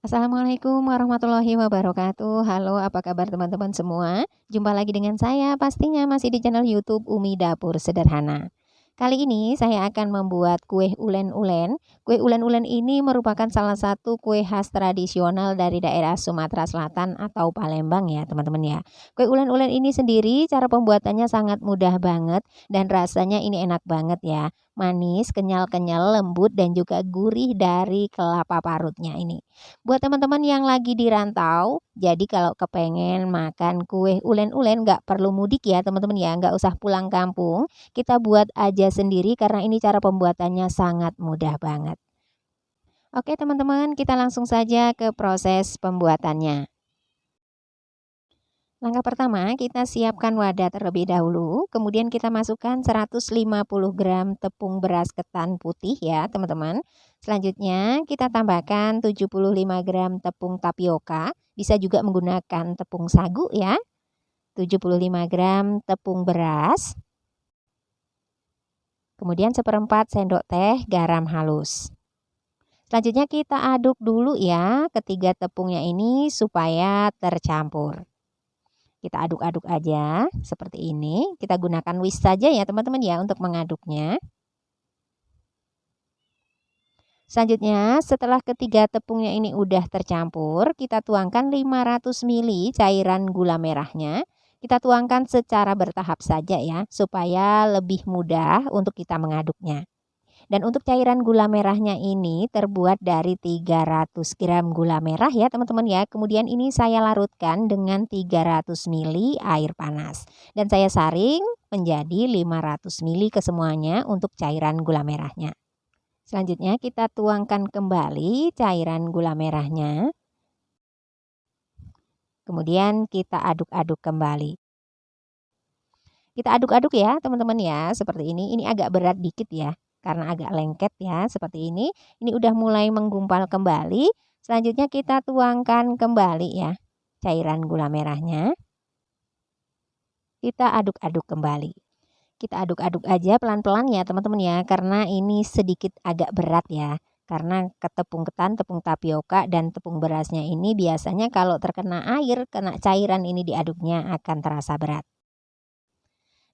Assalamualaikum warahmatullahi wabarakatuh. Halo, apa kabar teman-teman semua? Jumpa lagi dengan saya, pastinya masih di channel YouTube Umi Dapur Sederhana. Kali ini saya akan membuat kue ulen-ulen. Kue ulen-ulen ini merupakan salah satu kue khas tradisional dari daerah Sumatera Selatan atau Palembang ya, teman-teman ya. Kue ulen-ulen ini sendiri cara pembuatannya sangat mudah banget dan rasanya ini enak banget ya. Manis, kenyal-kenyal, lembut dan juga gurih dari kelapa parutnya ini. Buat teman-teman yang lagi di rantau, jadi kalau kepengen makan kue ulen-ulen nggak perlu mudik ya teman-teman ya, nggak usah pulang kampung, kita buat aja sendiri karena ini cara pembuatannya sangat mudah banget. Oke teman-teman, kita langsung saja ke proses pembuatannya. Langkah pertama, kita siapkan wadah terlebih dahulu, kemudian kita masukkan 150 gram tepung beras ketan putih ya teman-teman. Selanjutnya kita tambahkan 75 gram tepung tapioka, bisa juga menggunakan tepung sagu ya, 75 gram tepung beras, kemudian seperempat sendok teh garam halus. Selanjutnya kita aduk dulu ya ketiga tepungnya ini supaya tercampur. Kita aduk-aduk aja seperti ini. Kita gunakan whisk saja ya teman-teman ya untuk mengaduknya. Selanjutnya setelah ketiga tepungnya ini udah tercampur, kita tuangkan 500 ml cairan gula merahnya. Kita tuangkan secara bertahap saja ya supaya lebih mudah untuk kita mengaduknya. Dan untuk cairan gula merahnya ini terbuat dari 300 gram gula merah ya teman-teman ya. Kemudian ini saya larutkan dengan 300 ml air panas. Dan saya saring menjadi 500 ml kesemuanya untuk cairan gula merahnya. Selanjutnya kita tuangkan kembali cairan gula merahnya. Kemudian kita aduk-aduk kembali. Kita aduk-aduk ya teman-teman ya, seperti ini. Ini agak berat dikit ya, karena agak lengket ya, seperti ini. Ini udah mulai menggumpal kembali. Selanjutnya kita tuangkan kembali ya, cairan gula merahnya. Kita aduk-aduk kembali. Kita aduk-aduk aja pelan-pelan ya teman-teman ya, karena ini sedikit agak berat ya. Karena tepung ketan, tepung tapioka, dan tepung berasnya ini biasanya kalau terkena air, kena cairan ini diaduknya akan terasa berat.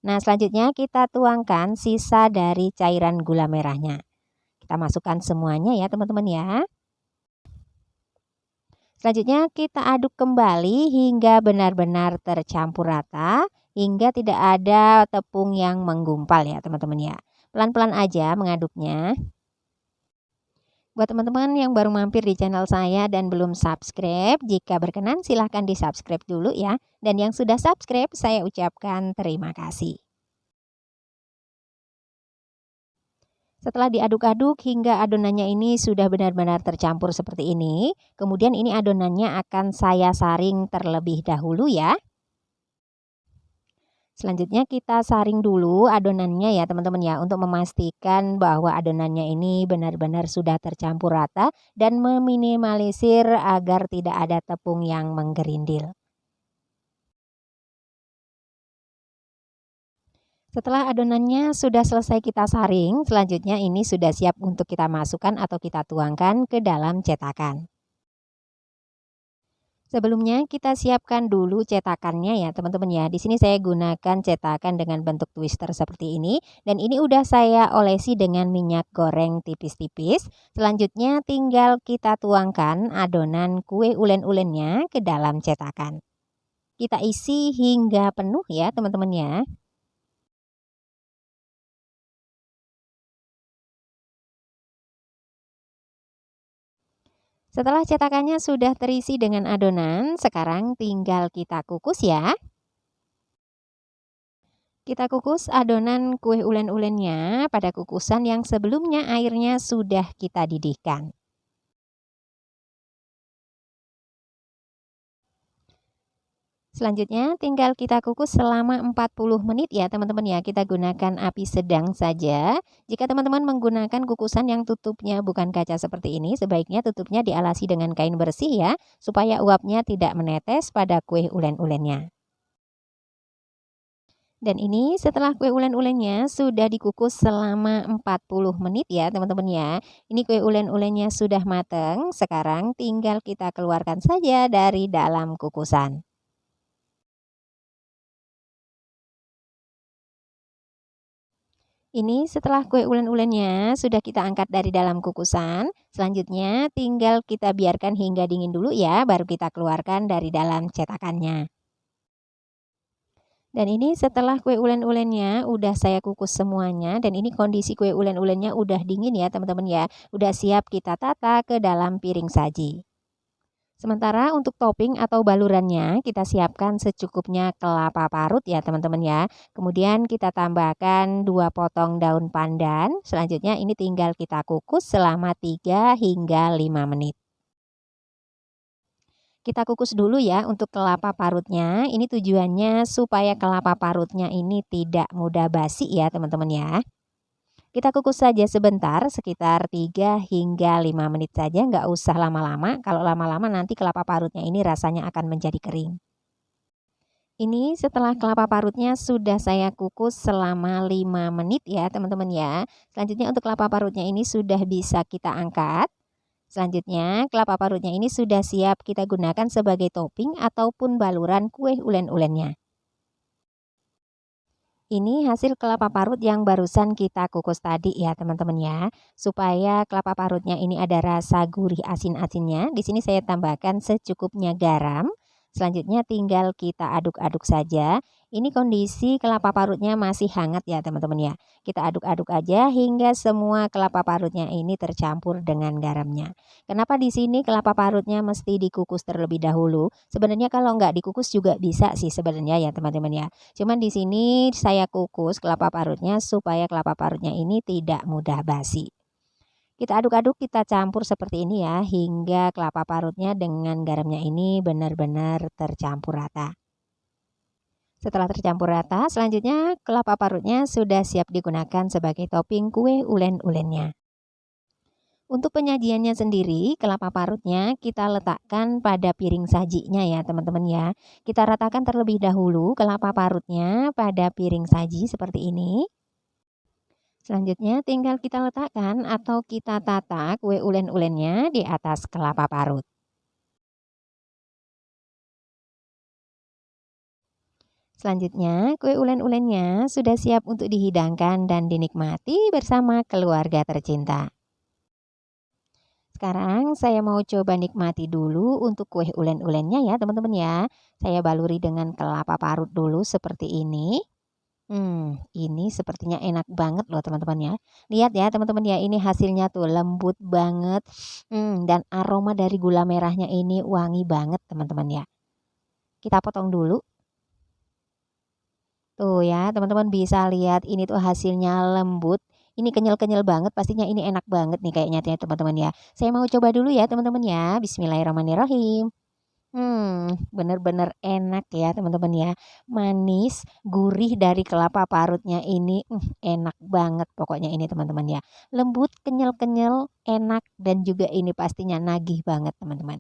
Nah, selanjutnya kita tuangkan sisa dari cairan gula merahnya. Kita masukkan semuanya ya teman-teman ya. Selanjutnya kita aduk kembali hingga benar-benar tercampur rata, hingga tidak ada tepung yang menggumpal ya teman-teman ya. Pelan-pelan aja mengaduknya. Buat teman-teman yang baru mampir di channel saya dan belum subscribe, jika berkenan silahkan di subscribe dulu ya. Dan yang sudah subscribe saya ucapkan terima kasih. Setelah diaduk-aduk hingga adonannya ini sudah benar-benar tercampur seperti ini, kemudian ini adonannya akan saya saring terlebih dahulu ya. Selanjutnya kita saring dulu adonannya ya teman-teman ya, untuk memastikan bahwa adonannya ini benar-benar sudah tercampur rata dan meminimalisir agar tidak ada tepung yang menggerindil. Setelah adonannya sudah selesai kita saring, selanjutnya ini sudah siap untuk kita masukkan atau kita tuangkan ke dalam cetakan. Sebelumnya kita siapkan dulu cetakannya ya teman-teman ya. Di sini saya gunakan cetakan dengan bentuk twister seperti ini, dan ini udah saya olesi dengan minyak goreng tipis-tipis. Selanjutnya tinggal kita tuangkan adonan kue ulen-ulennya ke dalam cetakan. Kita isi hingga penuh ya teman-teman ya. Setelah cetakannya sudah terisi dengan adonan, sekarang tinggal kita kukus ya. Kita kukus adonan kue ulen-ulennya pada kukusan yang sebelumnya airnya sudah kita didihkan. Selanjutnya tinggal kita kukus selama 40 menit ya teman-teman ya. Kita gunakan api sedang saja. Jika teman-teman menggunakan kukusan yang tutupnya bukan kaca seperti ini, sebaiknya tutupnya dialasi dengan kain bersih ya, supaya uapnya tidak menetes pada kue ulen-ulennya. Dan ini setelah kue ulen-ulennya sudah dikukus selama 40 menit ya teman-teman ya. Ini kue ulen-ulennya sudah mateng, sekarang tinggal kita keluarkan saja dari dalam kukusan. Ini setelah kue ulen-ulennya sudah kita angkat dari dalam kukusan, selanjutnya tinggal kita biarkan hingga dingin dulu ya, baru kita keluarkan dari dalam cetakannya. Dan ini setelah kue ulen-ulennya udah saya kukus semuanya dan ini kondisi kue ulen-ulennya udah dingin ya teman-teman ya. Udah siap kita tata ke dalam piring saji. Sementara untuk topping atau balurannya kita siapkan secukupnya kelapa parut ya teman-teman ya. Kemudian kita tambahkan 2 potong daun pandan. Selanjutnya ini tinggal kita kukus selama 3 hingga 5 menit. Kita kukus dulu ya untuk kelapa parutnya. Ini tujuannya supaya kelapa parutnya ini tidak mudah basi ya teman-teman ya. Kita kukus saja sebentar, sekitar 3 hingga 5 menit saja, nggak usah lama-lama. Kalau lama-lama nanti kelapa parutnya ini rasanya akan menjadi kering. Ini setelah kelapa parutnya sudah saya kukus selama 5 menit ya teman-teman ya. Selanjutnya untuk kelapa parutnya ini sudah bisa kita angkat. Selanjutnya, kelapa parutnya ini sudah siap kita gunakan sebagai topping ataupun baluran kue ulen-ulennya. Ini hasil kelapa parut yang barusan kita kukus tadi ya teman-teman ya. Supaya kelapa parutnya ini ada rasa gurih asin-asinnya, di sini saya tambahkan secukupnya garam. Selanjutnya tinggal kita aduk-aduk saja. Ini kondisi kelapa parutnya masih hangat ya teman-teman ya. Kita aduk-aduk aja hingga semua kelapa parutnya ini tercampur dengan garamnya. Kenapa di sini kelapa parutnya mesti dikukus terlebih dahulu? Sebenarnya kalau nggak dikukus juga bisa sih sebenarnya ya teman-teman ya. Cuman di sini saya kukus kelapa parutnya supaya kelapa parutnya ini tidak mudah basi. Kita aduk-aduk, kita campur seperti ini ya, hingga kelapa parutnya dengan garamnya ini benar-benar tercampur rata. Setelah tercampur rata, selanjutnya kelapa parutnya sudah siap digunakan sebagai topping kue ulen-ulennya. Untuk penyajiannya sendiri, kelapa parutnya kita letakkan pada piring sajinya ya teman-teman ya. Kita ratakan terlebih dahulu kelapa parutnya pada piring saji seperti ini. Selanjutnya tinggal kita letakkan atau kita tata kue ulen-ulennya di atas kelapa parut. Selanjutnya, kue ulen-ulennya sudah siap untuk dihidangkan dan dinikmati bersama keluarga tercinta. Sekarang saya mau coba nikmati dulu untuk kue ulen-ulennya ya teman-teman ya. Saya baluri dengan kelapa parut dulu seperti ini. Ini sepertinya enak banget loh teman-teman ya. Lihat ya teman-teman ya, ini hasilnya tuh lembut banget. Dan aroma dari gula merahnya ini wangi banget teman-teman ya. Kita potong dulu. Tuh ya teman-teman bisa lihat ini tuh hasilnya lembut. Ini kenyal-kenyal banget, pastinya ini enak banget nih kayaknya ya teman-teman ya. Saya mau coba dulu ya teman-teman ya. Bismillahirrahmanirrahim. Bener-bener enak ya teman-teman ya. Manis, gurih dari kelapa parutnya ini, enak banget pokoknya ini teman-teman ya. Lembut, kenyal-kenyal, enak dan juga ini pastinya nagih banget teman-teman.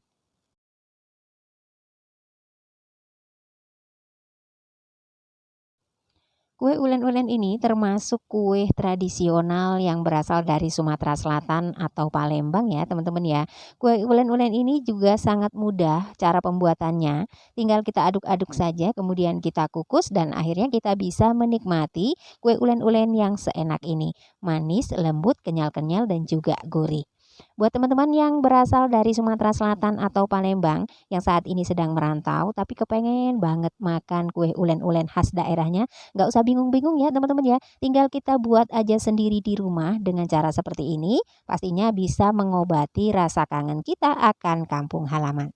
Kue ulen-ulen ini termasuk kue tradisional yang berasal dari Sumatera Selatan atau Palembang ya teman-teman ya. Kue ulen-ulen ini juga sangat mudah cara pembuatannya. Tinggal kita aduk-aduk saja kemudian kita kukus dan akhirnya kita bisa menikmati kue ulen-ulen yang seenak ini. Manis, lembut, kenyal-kenyal dan juga gurih. Buat teman-teman yang berasal dari Sumatera Selatan atau Palembang yang saat ini sedang merantau tapi kepengen banget makan kue ulen-ulen khas daerahnya, nggak usah bingung-bingung ya teman-teman ya. Tinggal kita buat aja sendiri di rumah dengan cara seperti ini, pastinya bisa mengobati rasa kangen kita akan kampung halaman.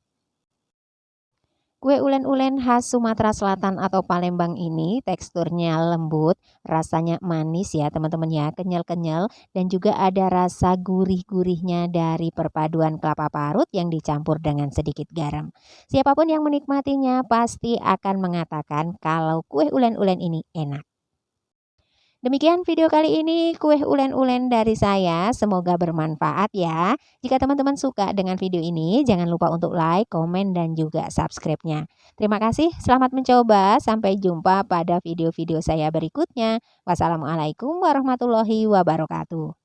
Kue ulen-ulen khas Sumatera Selatan atau Palembang ini teksturnya lembut, rasanya manis ya teman-teman ya, kenyal-kenyal dan juga ada rasa gurih-gurihnya dari perpaduan kelapa parut yang dicampur dengan sedikit garam. Siapapun yang menikmatinya pasti akan mengatakan kalau kue ulen-ulen ini enak. Demikian video kali ini kue ulen-ulen dari saya, semoga bermanfaat ya. Jika teman-teman suka dengan video ini, jangan lupa untuk like, komen, dan juga subscribe-nya. Terima kasih, selamat mencoba. Sampai jumpa pada video-video saya berikutnya. Wassalamualaikum warahmatullahi wabarakatuh.